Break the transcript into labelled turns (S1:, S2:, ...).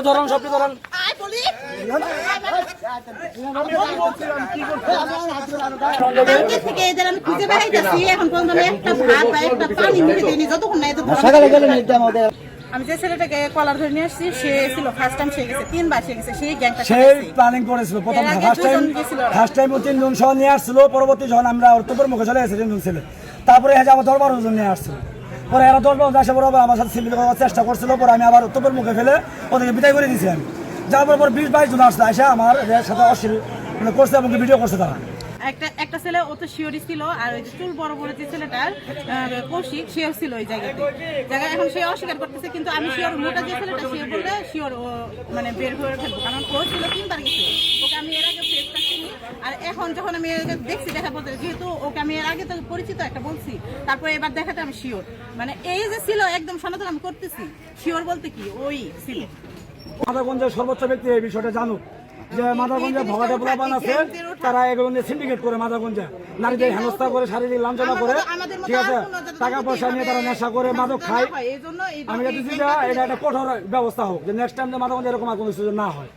S1: ধরুন সবটি ধরুন
S2: আমি যে ছেলেটাকে কলার ধরে নিয়ে আসছি সে ছিল ফার্স্ট টাইম সে গেছে 3 বার সে গেছে সেই গ্যাংটা
S1: সেই প্ল্যানিং করেছিল প্রথম ফার্স্ট টাইম 3 জন সহ নিয়ে আসছিল পরবর্তী যখন আমরা অর্থপর মুখে চলে গেছে 3 জন ছেলে তারপরে হ্যাঁ আবার 10-12 জন নিয়ে আসছিল পরে এরা 10-12 জন আসে বরাবর আমার সাথে সিভিল করার চেষ্টা করছিল পরে আমি আবার অর্থপর মুখে ফেলে ওদেরকে বিদায় করে দিয়েছি আমি যাওয়ার পর 20-22 জন আসছে এসে আমার সাথে অশ্লীল করছে এবং ভিডিও করছে তারা
S2: একটা ছেলে ও তো শিওরই ছিল আর ওই চুল বড় বড় যে ছেলেটার কৌশিক সেও ছিল ওই জায়গায় এখন সে অস্বীকার করতেছে কিন্তু আমি শিওর মোটা যে ছেলেটা সে বললে শিওর ও মানে বের হয়ে ফেলবো কারণ ও ছিল 3 বার গেছে ওকে আমি এর আগে ফেসটা চিনি আর এখন যখন আমি দেখছি দেখা বলতে যেহেতু ওকে আমি এর আগে তো পরিচিত একটা বলছি তারপর এবার দেখাতে আমি শিওর মানে এই যে ছিল একদম সনাতন আমি করতেছি শিওর বলতে কি ওই ছিল
S1: মাদারগঞ্জের সর্বোচ্চ ব্যক্তি এই বিষয়টা জানুক যে মাদারগঞ্জে ভগাটে পোলাপান আছে তারা এগুলো নিয়ে সিন্ডিকেট করে মাদারগঞ্জে নারীদের হেনস্থা করে শারীরিক লাঞ্ছনা করে ঠিক আছে টাকা পয়সা নিয়ে তারা নেশা করে মাদক খায় আমি চাইছি যে এটা একটা কঠোর ব্যবস্থা হোক যে নেক্সট টাইম যে মাদারগঞ্জে এরকম আর কোনো কিছু না হয়